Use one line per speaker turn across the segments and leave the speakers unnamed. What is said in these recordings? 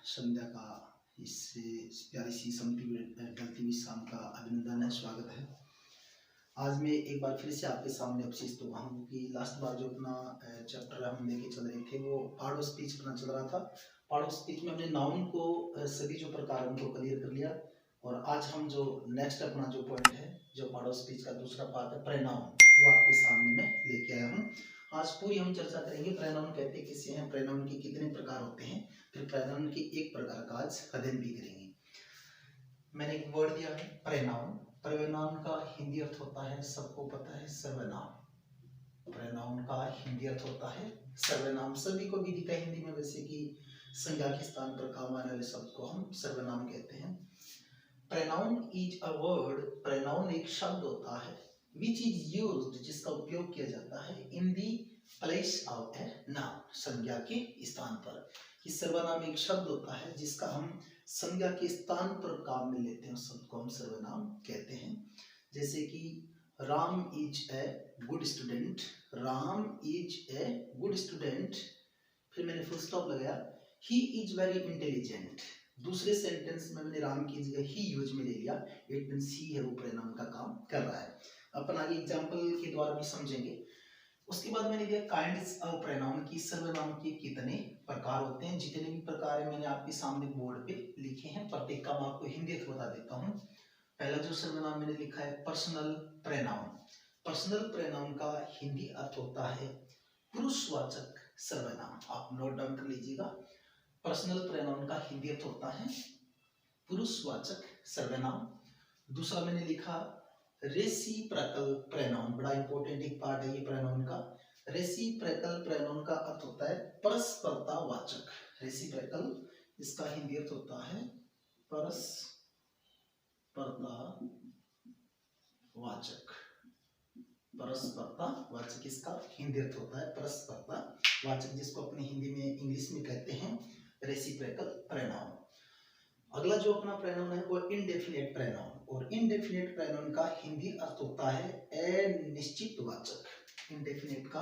संध्या का इस प्यारी सी ढलती हुई शाम का अभिनंदन है, स्वागत है। आज मैं एक बार फिर से आपके सामने उपस्थित हुआ हूँ कि लास्ट बार जो अपना चैप्टर हम लेके चल रहे थे वो पार्ट ऑफ स्पीच अपना चल रहा था। पार्ट ऑफ स्पीच में हमने नाउन को सभी जो प्रकार उनको क्लियर कर लिया और आज हम जो नेक्स्ट अपना जो पॉइंट है, जो पार्ट ऑफ स्पीच का दूसरा पार्ट है प्रोनाउन, वो आपके सामने मैं लेके आया हूँ। आज पूरी हम चर्चा करेंगे प्रोनाउन कहते किसे हैं, प्रोनाउन के कितने प्रकार होते हैं, फिर प्रोनाउन के एक प्रकार का आज अध्ययन भी करेंगे। मैंने एक वर्ड दिया है प्रोनाउन। प्रोनाउन का हिंदी अर्थ होता है, सबको पता है, सर्वनाम। प्रोनाउन का हिंदी अर्थ होता है सर्वनाम। सभी को भी दिखता है हिंदी में, वैसे कि संज्ञा के स्थान पर काम आने वाले शब्द को हम सर्वनाम कहते हैं। Pronoun is a word, pronoun एक शब्द होता है विच इज यूज्ड, जिसका उपयोग किया जाता है in the place of a noun, संज्ञा के स्थान पर। कि सर्वनाम एक शब्द होता है जिसका हम संज्ञा के स्थान पर काम में लेते हैं, उस शब्द को हम सर्वनाम कहते हैं। जैसे कि Ram is a good student, Ram is a good student, फिर मैंने फुल स्टॉप लगाया, ही इज वेरी इंटेलिजेंट। दूसरे सेंटेंस में मैंने राम की जगह ही यूज में ले लिया, इट मींस ही है वो प्रोनाउन का काम कर रहा है। अपन आगे एग्जांपल के द्वारा भी समझेंगे। उसके बाद मैंने दिया काइंड्स ऑफ प्रोनाउन की, सर्वनाम के कितने प्रकार होते हैं। जितने भी प्रकार है मैंने आपके सामने बोर्ड पे लिखे हैं, प्रत्येक का मैं आपको हिंदी अर्थ बता देता हूँ। पहला जो सर्वनाम मैंने लिखा है पर्सनल प्रोनाउन। पर्सनल प्रोनाउन का हिंदी अर्थ होता है पुरुषवाचक सर्वनाम। आप नोट डाउन कर लीजिएगा। पर्सनल प्रोनाउन का हिंदी अर्थ होता है पुरुषवाचक सर्वनाम। दूसरा मैंने लिखा रेसिप्रोकल प्रोनाउन, बड़ा इंपॉर्टेंट एक पार्ट है ये प्रोनाउन का। रेसिप्रोकल प्रोनाउन का अर्थ होता है परस्परतावाचक। रेसिप्रोकल, इसका हिंदी अर्थ होता है परस्परतावाचक। परस्परतावाचक इसका हिंदी अर्थ होता है परस्परतावाचक, जिसको अपने हिंदी में इंग्लिश में कहते हैं रेसिप्रोकल प्रोनाउन। अगला जो अपना प्रोनाउन है वो इनडेफिनेट प्रोनाउन, और इनडेफिनेट प्रोनाउन का हिंदी अर्थ होता है अनिश्चितवाचक। इनडेफिनेट का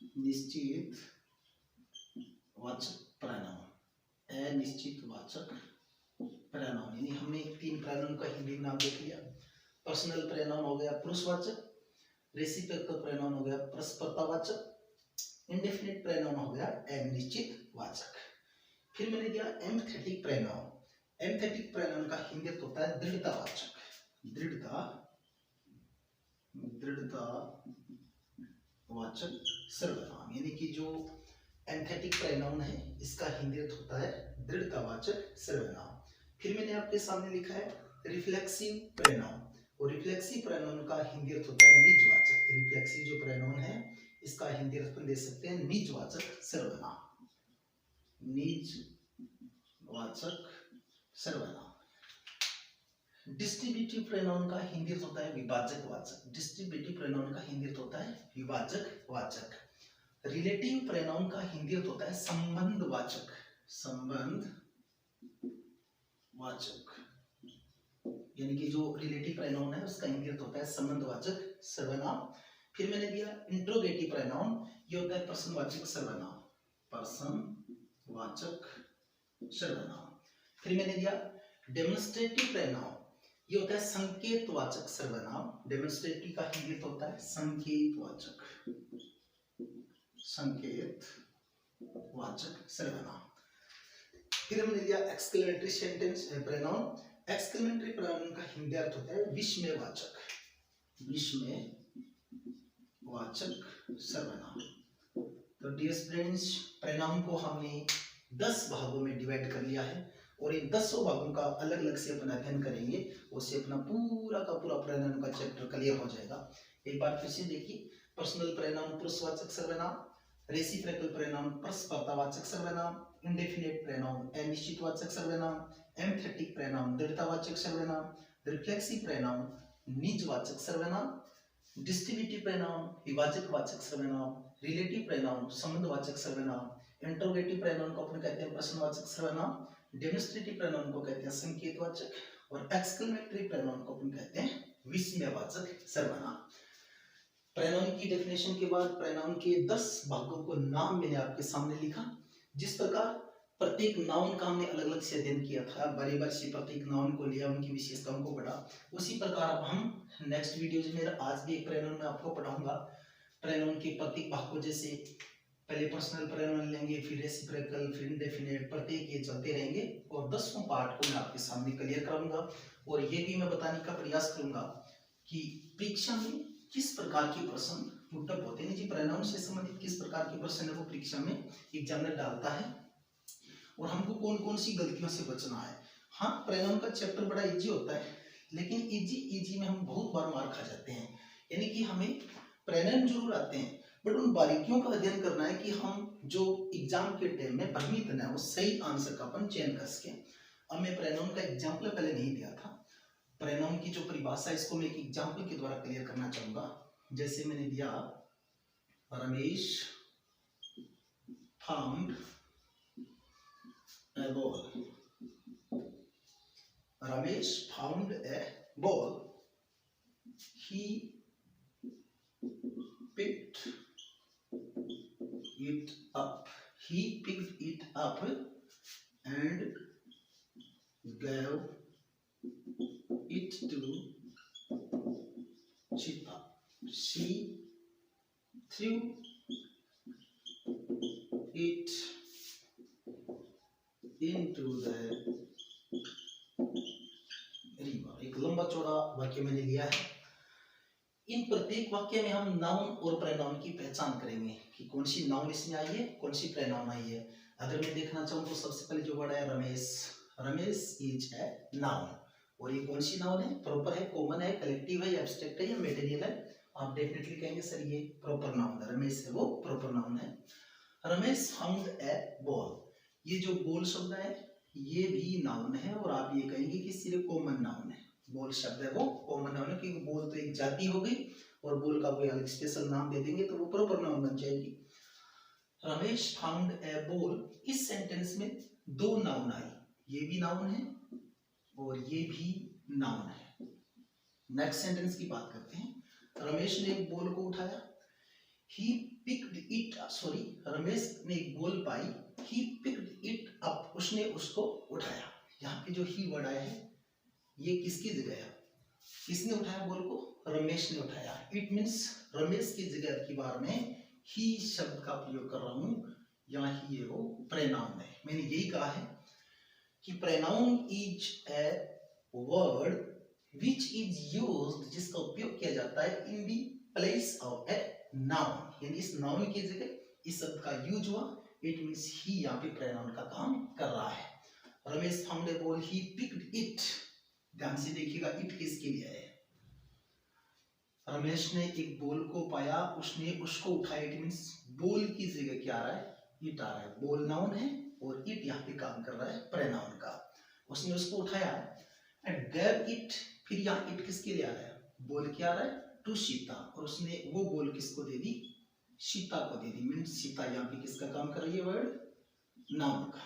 अनिश्चितवाचक प्रोनाउन, अनिश्चितवाचक प्रोनाउन। यानी हमने तीन प्रोनाउन का हिंदी नाम देख लिया। पर्सनल प्रोनाउन हो गया पुरुषवाचक, रेसिप्रोकल प्रोनाउन हो गया परस्परतावाचक, इनडेफिनेट प्रोनाउन हो गया अनिश्चितवाचक। फिर मैंने दिया एम्फेटिक प्रोनाउन। एम्फेटिक प्रोनाउन का हिंदी अर्थ होता है दृढ़तावाचक। दृढ़तावाचक सर्वनाम, यानी कि जो एम्फेटिक प्रोनाउन है इसका हिंदी अर्थ होता है दृढ़तावाचक सर्वनाम। फिर मैंने आपके सामने लिखा है रिफ्लेक्सिव प्रोनाउन, और रिफ्लेक्सिव प्रोनाउन का हिंदी अर्थ होता है निजवाचक। रिफ्लेक्सिव जो प्रोनाउन है इसका हिंदी अर्थ दे सकते हैं निजवाचक सर्वनाम, निजवाचक सर्वनाम। डिस्ट्रीब्यूटिव प्रोनाउन का हिंदी अर्थ होता है विभाजकवाचक। डिस्ट्रीब्यूटिव प्रोनाउन का हिंदी अर्थ होता है विभाजकवाचक। रिलेटिव प्रोनाउन का हिंदी अर्थ होता है संबंधवाचक। संबंधवाचक, यानी कि जो रिलेटिव प्रोनाउन है उसका हिंदी अर्थ होता है संबंधवाचक सर्वनाम। फिर मैंने दिया इंट्रोगेटिव प्रोनाउन, ये होता है पर्सनवाचक सर्वनाम, पर्सनवाचक सर्वनाम। फिर मैंने दिया डेमोन्स्ट्रेटिव प्रोनाउन, ये होता है संकेतवाचक सर्वनाम। डेमोन्स्ट्रेटिव का हिंदी अर्थ होता है संकेतवाचक, संकेतवाचक सर्वनाम। फिर हमने लिया exclamatory sentence pronoun. Exclamatory pronoun का हिंदी अर्थ होता है विस्मयवाचक, विस्मयवाचक सर्वनाम। तो डियर फ्रेंड्स, प्रोनाउन को हमने 10 भागों में डिवाइड कर लिया है, और इन 10 भागों का अलग अलग से अपन अध्ययन करेंगे, उससे अपना पूरा का पूरा प्रोनाउन का चैप्टर क्लियर हो जाएगा। एक बार फिर से देखिए, पर्सनल प्रोनाउन पुरुषवाचक सर्वनाम, रेसिप्रोकल प्रोनाउन परस्परतावाचक सर्वनाम, इंडेफिनिट प्रोनाउन अनिश्चितवाचक सर्वनाम, एम्फेटिक प्रोनाउन दृढ़तावाचक सर्वनाम, रिफ्लेक्सिव प्रोनाउन निजवाचक सर्वनाम, डिस्ट्रीब्यूटिव प्रोनाउन विभाजकवाचक सर्वनाम, रिलेटिव प्रोनाउन संबंधवाचक सर्वनाम, इंट्रोगेटिव प्रोनाउन को अपन कहते हैं प्रश्नवाचक सर्वनाम, डेमोन्स्ट्रेटिव प्रोनाउन को कहते हैं संकेतवाचक, और एक्सक्लेमेटरी प्रोनाउन को अपन कहते हैं विस्मयवाचक सर्वनाम। प्रोनाउन की डेफिनेशन के बाद प्रोनाउन के 10 भागों को नाम मैंने आपके सामने लिखा। जिस प्रकार प्रत्येक नाउन का हमने अलग अलग से अध्ययन किया था, बारी बारी से प्रत्येक नाउन को लिया, उनकी विशेषताओं को पढ़ा, उसी प्रकार अब हम नेक्स्ट वीडियोज में आज भी एक प्रोनाउन में आपको पढ़ाऊंगा। प्रोनाउन के प्रत्येक भाग को, जैसे पहले पर्सनल प्रोनाउन लेंगे, फिर रेसिप्रोकल, फिर इंडेफिनिट, प्रत्येक ये चलते रहेंगे और 10वां पार्ट को मैं आपके सामने क्लियर कराऊंगा। और ये भी मैं बताने का प्रयास करूंगा कि परीक्षा में किस प्रकार के प्रश्न पुटअप होते हैं, जी प्रोनाउन से संबंधित किस प्रकार के प्रश्न है वो परीक्षा में एग्जामिनर डालता है और हमको कौन कौन सी गलतियों से बचना है। हाँ, प्रोनाउन का चैप्टर बड़ा इजी होता है, लेकिन इजी में हम बहुत बार मार खा जाते हैं। यानी कि हमें प्रोनाउन जरूर आते हैं, बट उन बारीकियों का अध्ययन करना है कि हम जो एग्जाम के टाइम में भ्रमित न हो, सही आंसर का अपन चयन कर सके। अब मैं प्रोनाउन का एग्जाम्पल पहले नहीं दिया था, प्रोनाउन की जो परिभाषा है इसको मैं एक एग्जाम्पल के द्वारा क्लियर करना चाहूंगा। जैसे मैंने दिया, Ramesh found a ball. Ramesh found a ball. He picked it up. He picked it up and gave it to Chita. She threw it into the river. एक लंबा चौड़ा वाक्य मैंने लिया है। इन प्रत्येक वाक्य में हम नाउन और प्रोनाउन की पहचान करेंगे कि कौन सी नाउन इसमें आई है, कौन सी प्रोनाउन आई है। अगर मैं देखना चाहूँ तो सबसे पहले जो वर्ड है Ramesh, Ramesh is a noun, और ये कौन सी नाउन है, प्रॉपर है, कॉमन है, कलेक्टिव है, एब्स्ट्रैक्ट है या मटेरियल है। आप डेफिनेटली कहेंगे सर ये प्रॉपर नाउन है, रमेश है वो प्रॉपर नाउन है। रमेश फाउंड ए बॉल, ये जो बॉल शब्द है ये भी नाउन है, और आप ये कहेंगे कि सिर्फ कॉमन नाउन है। बॉल शब्द है वो कॉमन नाउन है, क्योंकि बॉल तो एक जाति हो गई और बॉल का कोई अलग स्पेशल नाम दे देंगे तो वो प्रॉपर नाउन बन जाएगी। रमेश फाउंड ए बॉल, इस सेंटेंस में दो नाउन आई, ये भी नाउन है और ये भी नाउन है। नेक्स्ट सेंटेंस की बात करते हैं। रमेश ने एक बॉल को उठाया, he picked it, sorry, Ramesh ने एक ball pi, he picked it up, उसने उसको उठाया। यहाँ पे जो ही वर्ड आया है ये किसकी जगह है, किसने उठाया बॉल को, रमेश ने उठाया। इट मीन्स रमेश की जगह की बार में ही शब्द का प्रयोग कर रहा हूँ, यहाँ ही है वो प्रोनाउन है। मैंने यही कहा है कि pronoun is a word which is used, जिसका उपयोग किया जाता है in the place of a noun, यानी इस नाउन की जगह इस शब्द का यूज हुआ। इट मीन्स ही यहाँ पे प्रोनाउन का काम कर रहा है। Ramesh found a ball, he picked it, ध्यान से देखिएगा इट किसके लिए है, रमेश ने एक बॉल को पाया, उसने उसको उठाया। इट मीन्स बॉल की जगह क्या आ रहा है, इट आ रहा है। बॉल नाउन है और इट यहाँ पे काम कर रहा है प्रोनाउन का। उसने उसको उठाया एंड गैव इट, फिर यहाँ इट किसके लिए आ रहा है, बॉल क्या आ रहा है, टू सीता, और उसने वो बॉल किसको दे दी, सीता को दे दी। मीन्स सीता यहाँ पे किसका काम कर रही है, वर्ड नाउन का।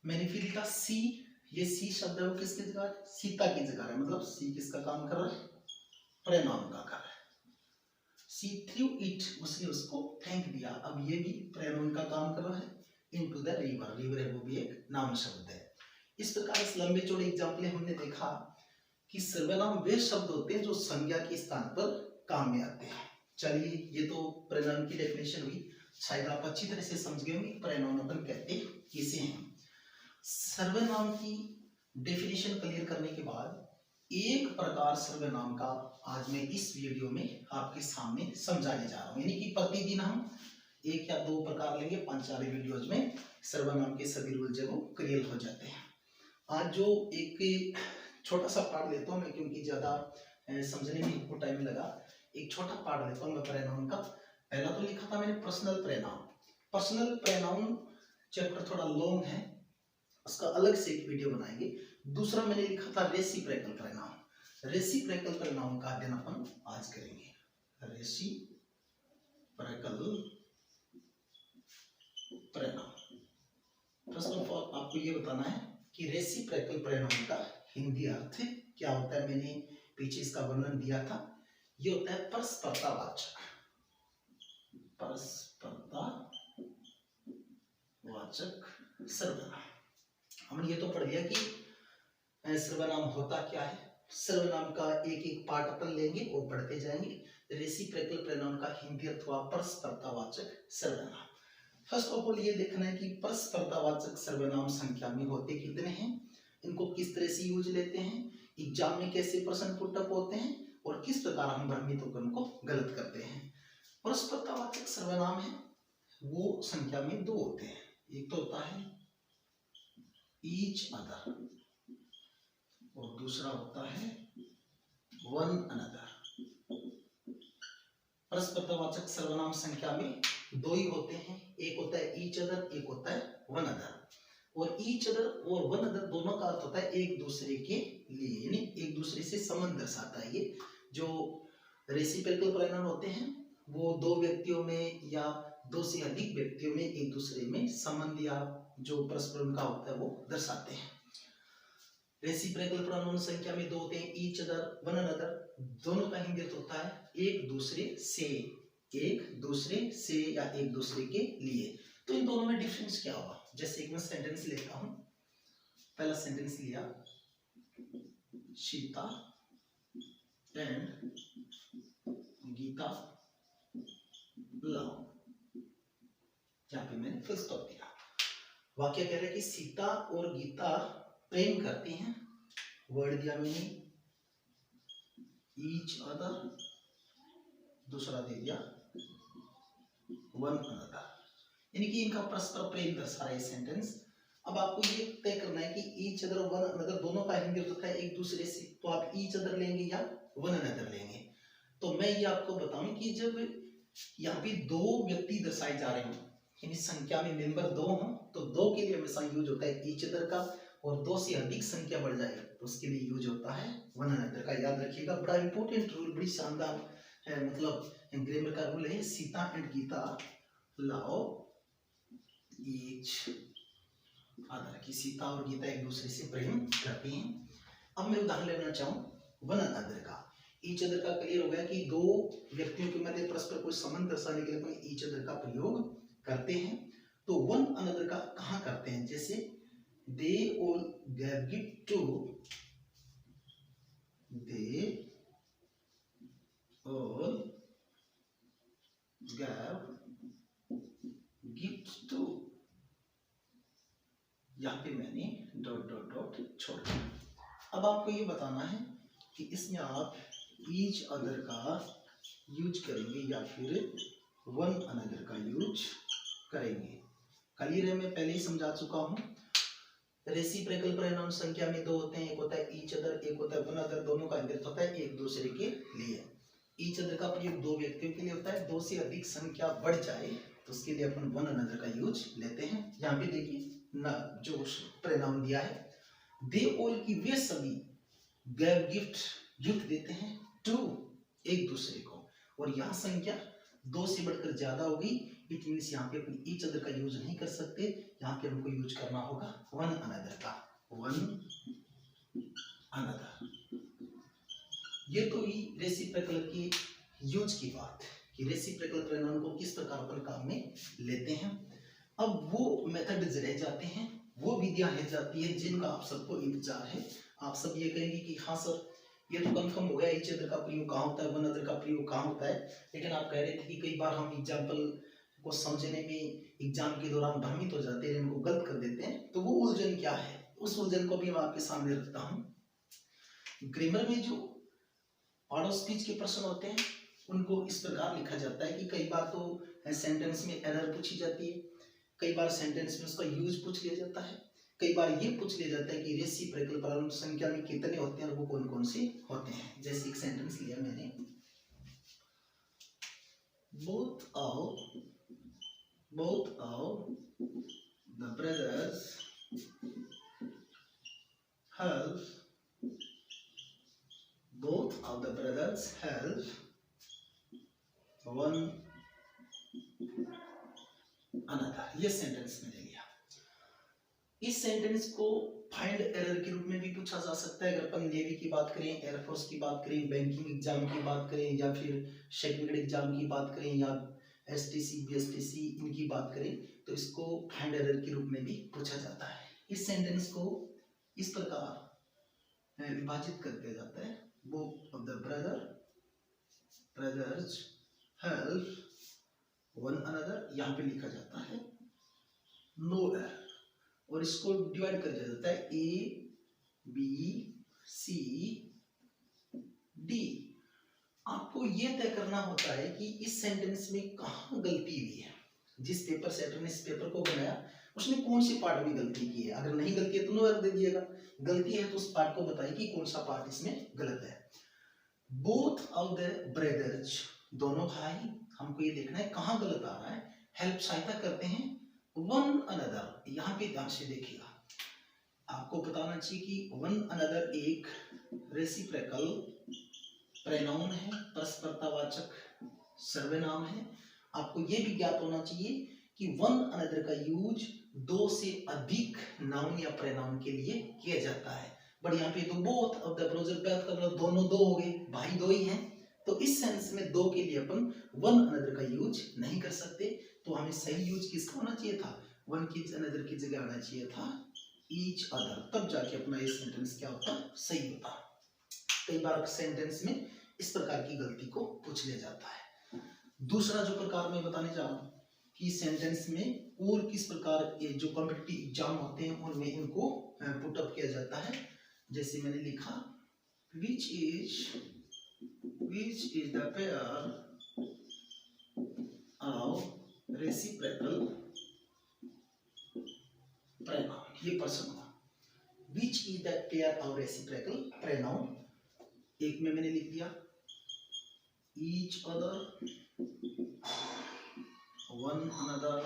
मैंने फिर लिखा सी, ये सी शब्द है वो किसकी जगह है, सीता की जगह है, मतलब सी किसका काम कर रहा है, प्रोनाउन का कर रहा है। सी थ्रू इट, उसने उसको फेंक दिया, अब ये भी प्रोनाउन का काम कर रहा है। इनटू द रिवर, रिवर है वो भी एक नाउन शब्द है। इस प्रकार इस लंबे चौड़े एग्जाम्पल हमने देखा कि सर्वनाम वे शब्द होते हैं जो संज्ञा के स्थान पर काम में आते हैं। चलिए, ये तो प्रोनाउन की डेफिनेशन हुई, शायद आप अच्छी तरह से समझ गए होंगे प्रोनाउन अपन कहते किसे हैं। सर्वनाम की डेफिनेशन क्लियर करने के बाद एक प्रकार सर्वनाम का आज मैं इस वीडियो में आपके सामने समझाने जा रहा हूं, यानी कि प्रतिदिन हम एक या दो प्रकार लेंगे, 5-4 वीडियोज में सर्वनाम के सभी रूल जो क्लियर हो जाते हैं। आज जो एक छोटा सा पार्ट लेता हूं मैं, क्योंकि ज्यादा समझने में इनको टाइम लगा, एक छोटा पार्ट लेता हूं मैं प्रोनाउन का। पहला तो लिखा था मैंने personal pronoun. Personal pronoun chapter थोड़ा लॉन्ग है, उसका अलग से एक वीडियो बनाएंगे। दूसरा मैंने लिखा था रेसिप्रोकल प्रोनाउन। रेसिप्रोकल प्रोनाउन का अध्ययन अपन आज करेंगे। Reciprocal pronoun, first of all आपको ये बताना है कि रेसिप्रोकल प्रोनाउन का हिंदी अर्थ क्या होता है। मैंने पीछे इसका वर्णन दिया था, ये होता है परस्परतावाचक, परस्परतावाचक वाचक सर्वनाम। हमने ये तो पढ़ लिया कि सर्वनाम होता क्या है। सर्वनाम का एक एक पार्ट अपन लेंगे और पढ़ते जाएंगे। रेसिप्रोकल प्रोनाउन का हिंदी अर्थ हुआ परस्परतावाचक सर्वनाम। फर्स्ट ऑफ ऑल ये देखना है कि परस्परतावाचक सर्वनाम संख्या में होते कितने हैं, इनको किस तरह से यूज लेते हैं, एग्जाम में कैसे प्रश्न पुट अप होते हैं और किस प्रकार हम भ्रमित होकर उनको गलत करते हैं। परस्परतावाचक सर्वनाम है वो संख्या में दो होते हैं। एक तो होता है ईच अदर और दूसरा होता है वन अनदर। परस्परतावाचक सर्वनाम संख्या में दो ही होते हैं, एक होता है ईच अदर, एक होता है वन अदर। और ईच अदर और वन अदर दोनों का अर्थ होता है एक दूसरे के लिए, यानी एक दूसरे से संबंध दर्शाता है। ये जो रेसिप्रोकल प्रोनाउन होते हैं वो दो व्यक्तियों में या दो से अधिक व्यक्तियों में एक दूसरे में संबंध या जो परस्पर उनका होता है वो दर्शाते हैं। रेसिप्रोकल प्रोनाउन संख्या में दो होते हैं, ईच अदर, वन अनदर। दोनों का हिंदी अर्थ होता है एक दूसरे से, एक दूसरे से या एक दूसरे के लिए। तो इन दोनों में डिफरेंस क्या होगा? जैसे एक मैं सेंटेंस लेता हूं, पहला सेंटेंस लिया, सीता एंड गीता लव, यहां पे मैंने फुल स्टॉप दिया। वाक्य कह रहा है कि सीता और गीता प्रेम करती हैं, वर्ड दिया मैंने ईच अदर, दूसरा दे दिया वन अनदर, यानी कि इनका परस्पर प्रेम दर्शा रहा है सेंटेंस। अब आपको ये तय करना है कि ईच अदर वन अनदर दोनों का हिंदी होता है एक दूसरे से, तो आप ईच अदर लेंगे या वन अनदर लेंगे। तो मैं ये आपको बताऊं कि जब यहाँ पे दो व्यक्ति दर्शाए जा रहे हो, यानी संख्या में मेंबर दो हों, तो दो के लिए हमेशा यूज होता है ईच अदर का, और दो से अधिक संख्या बढ़ जाए तो उसके लिए यूज होता है वन अनदर का। याद रखिएगा, बड़ा इंपॉर्टेंट रूल, बड़ी शानदार है, मतलब ग्रामर का रूल है। Sita and Gita love each other, की सीता और गीता एक दूसरे से प्रेम करती हैं। अब मैं उदाहरण लेना चाहूं वन अनदर का। ईच अदर का क्लियर हो गया कि दो व्यक्तियों के मध्य परस्पर कोई संबंध दर्शाने के लिए अपन ईच अदर का प्रयोग करते हैं। तो वन अनदर का कहां करते हैं? जैसे they all gave gift to, they all gave gift to, यहां पे मैंने डॉट डॉट डॉट छोड़ दिया। अब आपको ये बताना है कि इसमें आप ईच अदर का यूज करेंगे या फिर वन अनदर का यूज करेंगे। क्लियर है, मैं पहले ही समझा चुका हूं। रेसिप्रोकल प्रोनाउन संख्या में दो होते हैं, एक होता है ईच अदर, एक होता है वन अदर। दोनों का अर्थ होता है एक दूसरे के लिए। ईच अदर का प्रयोग दो व्यक्तियों के लिए होता है, दो से अधिक संख्या बढ़ जाए तो उसके लिए अपन वन अनदर का यूज लेते हैं। यहाँ पे देखिए ना जो प्रोनाउन दिया है, दे ऑल की वे सभी गैव गिफ्ट, गिफ्ट देते हैं टू, एक दूसरे को, और यहाँ संख्या दो से बढ़कर ज्यादा होगी, इट मीन्स यहाँ पे अपन ईच अदर का यूज नहीं कर सकते, यहाँ पे हमको यूज करना होगा वन अनदर का, वन अनदर। ये तो ही रेसिप्रोकल की यूज की बात कि रेसिप्रोकल प्रोनाउन को किस प्रकार अपन काम में लेते हैं। अब वो मेथड्स रह जाते हैं, वो विधियां रह जाती है जिनका आप सबको इंतजार है। आप सब ये कहेंगे कि हाँ सर ये तो कंफर्म हो गया ईच अदर का प्रयोग कहाँ होता है, वन अदर का प्रयोग कहाँ होता है, लेकिन आप कह रहे थे कि कई बार हम एग्जाम्पल को समझने में एग्जाम के दौरान भ्रमित हो जाते हैं, इनको गलत कर देते हैं। तो वो उलझन क्या है, उस उलझन को भी मैं आपके सामने रखता हूँ। ग्रामर में जो पार्ट ऑफ स्पीच के प्रश्न होते हैं उनको इस प्रकार लिखा जाता है कि कई बार तो सेंटेंस में एरर पूछी जाती है, कई बार सेंटेंस में उसका यूज पूछ लिया जाता है, कई बार ये पूछ लिया जाता है कि रेसिप्रोकल प्रोनाउन संख्या में कितने होते हैं और वो कौन कौन से होते हैं। जैसे एक सेंटेंस लिया मैंने, both of the brothers help, both of the brothers help one another, ये सेंटेंस मैंने लिया। इस सेंटेंस को फाइंड एरर के रूप में भी पूछा जा सकता है। अगर अपन नेवी की बात करें, एयरफोर्स की बात करें, बैंकिंग एग्जाम की बात करें, या फिर सेकंड एग्जाम की बात करें, या एसटीसी, बीएसटीसी इनकी बात करें तो इसको फाइंड एरर के रूप में भी पूछा जाता है। इस सेंटेंस को इस प्रकार विभाजित कर दिया जाता है, both of the brothers help one another, यहाँ पे लिखा जाता है नो एरर, और इसको डिवाइड कर दिया जाता है ए बी सी डी। आपको यह तय करना होता है कि इस सेंटेंस में कहाँ गलती हुई है। जिस पेपर सेटर ने इस पेपर को बनाया उसने कौन सी पार्ट में गलती की है। अगर नहीं गलती है तो नो एरर दे दीजिएगा, गलती है तो उस पार्ट को बताइए कि कौन सा पार्ट इसमें गलत है। बोथ ऑफ द ब्रदर्स, दोनों भाई, हमको ये देखना है कहाँ गलत आ रहा है। हेल्प, सहायता करते हैं वन अनदर, यहाँ पे ध्यान से देखिएगा, आपको बताना चाहिए कि वन अनदर एक रेसिप्रोकल प्रोनाउन है, परस्परतावाचक सर्वनाम है। आपको यह भी ज्ञात होना चाहिए कि वन अनदर का यूज दो से अधिक नाउन या प्रोनाउन के लिए किया जाता है। बट यहाँ पे तो बोथ ऑफ द ब्रदर्स, बात कर लो, दोनों दो हो गए, भाई दो ही हैं, तो इस सेंस में दो के लिए अपन वन अनदर का यूज नहीं कर सकते। तो हमें सही यूज किसका होना चाहिए था, वन की अनदर की जगह आना चाहिए था ईच अदर, तब जाके अपना ये सेंटेंस क्या होता, सही होता। कई बार सेंटेंस में इस प्रकार की गलती को पूछ लिया जाता है। दूसरा जो प्रकार मैं बताने जा रहा हूँ कि सेंटेंस में और किस प्रकार ये जो कॉम्पिटिटिव एग्जाम होते हैं उनमें इनको पुट अप किया जाता है। जैसे मैंने लिखा which is the pair of reciprocal pronoun, ये प्रश्न हुआ which is the pair of reciprocal pronoun। एक में मैंने लिख दिया each other, one another,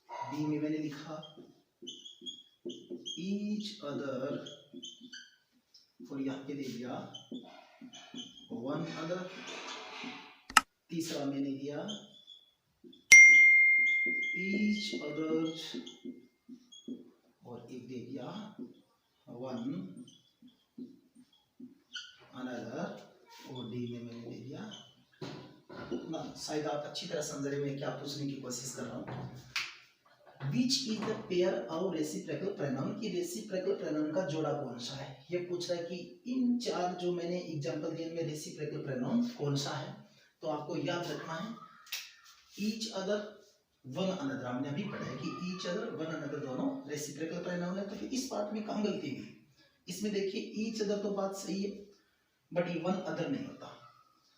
B में मैंने लिखा each other, और यहाँ पे दे दिया one other। तीसरा मैंने दिया each others, और एक दे दिया one another, और डी में मैंने दे दिया ना। शायद आप अच्छी तरह समझ रहे मैं क्या पूछने की कोशिश कर रहा हूँ। Which is the pair of reciprocal pronoun, की रेसिप्रोकल प्रोनाउन का जोड़ा कौन सा है। ये पूछ रहा है कि इन चार जो मैंने एग्जांपल दिए में रेसिप्रोकल प्रोनाउन कौन सा है। तो आपको याद रखना है ईच अदर, वन अनदर, हमने अभी पढ़ा है कि ईच अदर, वन अनदर दोनों रेसिप्रोकल प्रोनाउन है। तो फिर इस पार्ट में कहाँ गलती हुई, इसमें देखिए ईच अदर तो बात सही है बट ये वन अदर नहीं होता।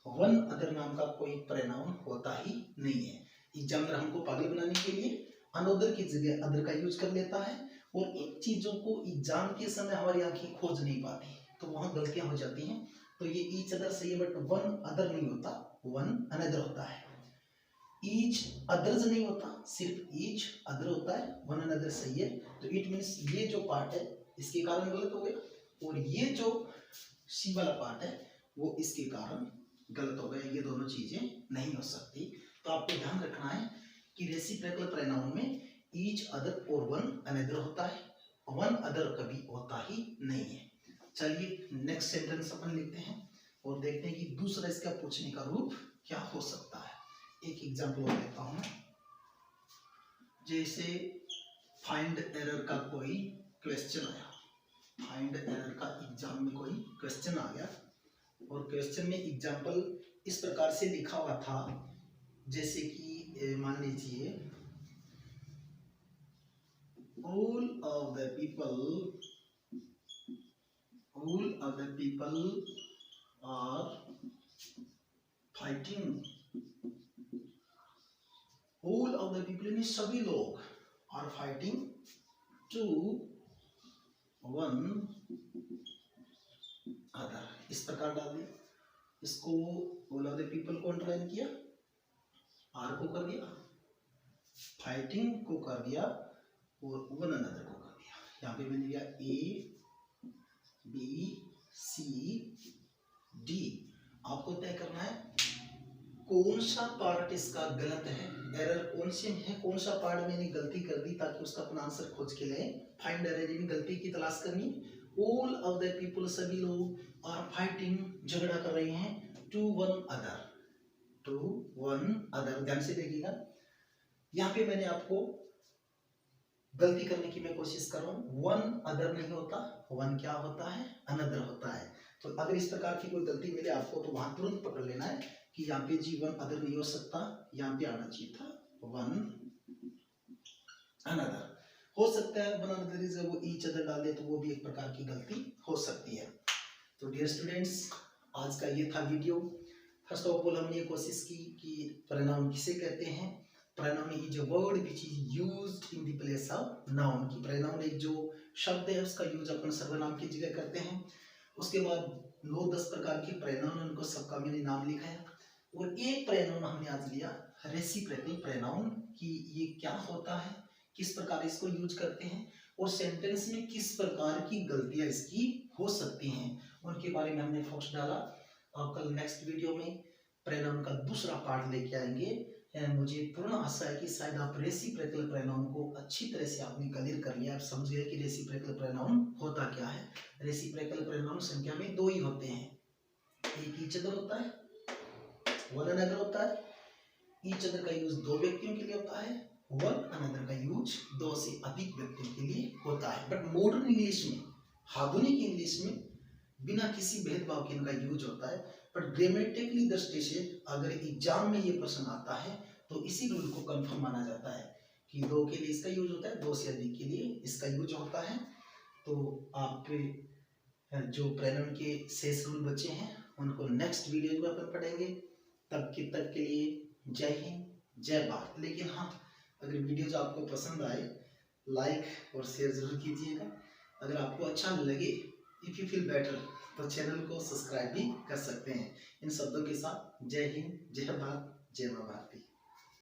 वन अदर नाम का कोई प्रोनाउन होता ही नहीं है। एग्जामिनर हमको पागल बनाने के लिए अनदर की जगह अदर का यूज कर लेता है, और इन चीजों को एग्जाम के समय हमारी आंखें खोज नहीं पाती, तो वहां गलतियां हो जाती हैं। तो ये ईच अदर सही है बट वन अदर नहीं होता, वन अनदर होता है। ईच अदर्स नहीं होता, सिर्फ ईच अदर होता है, वन अनदर सही है। तो इट मीन्स ये जो पार्ट है इसके कारण गलत हो गया, और ये जो सी वाला पार्ट है वो इसके कारण गलत हो गया। ये दोनों चीजें नहीं हो सकती। तो आपको ध्यान रखना है कि रेसिप्रोकल प्रोनाउन में ईच अदर और वन अनदर होता है, वन अदर कभी होता ही नहीं है। चलिए नेक्स्ट सेंटेंस अपन लिखते हैं और देखते हैं कि दूसरा इसका पूछने का रूप क्या हो सकता है। एक एग्जांपल और देता हूं मैं। जैसे फाइंड एरर का कोई क्वेश्चन आया, फाइंड एरर का एग्जाम में कोई क्वेश्चन आ गया, और क्वेश्चन में एग्जांपल इस प्रकार से लिखा हुआ था, जैसे कि मान लीजिए all of the people are fighting, all of the people यानी सभी लोग are fighting to one other, इस प्रकार डाल दिया। इसको all of the people को अंडरलाइन किया, आर को कर दिया, फाइटिंग को कर दिया, और वन अनदर को कर दिया। यहाँ पे मैंने दिया ए बी सी डी। आपको तय करना है कौन सा पार्ट इसका गलत है, एरर कौन से है, कौन सा पार्ट मैंने गलती कर दी, ताकि उसका अपना आंसर खोज के ले। फाइंड एरर यानी गलती की तलाश करनी। ऑल ऑफ द पीपल, सभी लोग, आर फाइटिंग, झगड़ा कर रहे हैं, to one other, to one other. ध्यान से देखिएगा, यहाँ पे मैंने आपको गलती करने की मैं कोशिश कर रहा हूँ। वन अदर नहीं होता, वन क्या होता है, अनदर होता है। तो अगर इस प्रकार की कोई गलती मिले आपको तो वहां तुरंत पकड़ लेना है कि यहाँ पे जी वन अदर नहीं हो सकता, यहाँ पे आना चाहिए था वन अनदर। हो सकता है वन अनदर इज वो ईच अदर डाल दे तो वो भी एक प्रकार की गलती हो सकती है। तो डियर स्टूडेंट्स, आज का ये था वीडियो। फर्स्ट ऑफ ऑल हमने ये कोशिश की कि प्रोनाउन किसे कहते हैं। Pronoun is a word which is used in the place of noun. की प्रोनाउन एक जो शब्द है उसका यूज अपन सर्वनाम की जगह करते हैं। उसके बाद 9-10 प्रकार के प्रोनाउन, उनको सबका मैंने नाम लिखा है। और एक प्रोनाउन हमने आज लिया रेसिप्रोकल प्रोनाउन, कि ये क्या होता है, किस प्रकार इसको यूज करते हैं और सेंटेंस में किस प्रकार की गलतियां इसकी हो सकती हैं, उनके बारे में हमने फोकस डाला। और कल नेक्स्ट वीडियो में प्रोनाउन का दूसरा पार्ट लेके आएंगे। मुझे पूर्ण आशा है कि शायद आप रेसिप्रोकल प्रोनाउन को अच्छी तरह से आपने क्लियर कर लिया, आप समझ गए कि रेसिप्रोकल प्रोनाउन होता क्या है। रेसिप्रोकल प्रोनाउन संख्या में 2 ही होते हैं, एक ईच अदर होता है, वन अनदर होता है। ईच अदर का यूज 2 व्यक्तियों के लिए होता है, वन अनदर का यूज 2 से अधिक व्यक्तियों के लिए होता है। बट मॉडर्न इंग्लिश में, आधुनिक इंग्लिश में बिना किसी भेदभाव के इनका यूज होता है। बट ग्रामेटिकली दृष्टि से अगर एग्जाम में ये प्रश्न आता है तो इसी रूल को कंफर्म माना जाता है कि 2 के लिए इसका यूज होता है, 2 से अधिक के लिए इसका यूज होता है। तो आप जो प्रोनाउन के शेष रूल बचे हैं उनको नेक्स्ट वीडियो में अपन पढ़ेंगे। तब के लिए जय हिंद, जय भारत। लेकिन हाँ, अगर वीडियो जो आपको पसंद आए लाइक और शेयर जरूर कीजिएगा। अगर आपको अच्छा लगे, इफ यू फील बेटर, तो चैनल को सब्सक्राइब भी कर सकते हैं। इन शब्दों के साथ जय हिंद, जय भारत, जय मां भारती।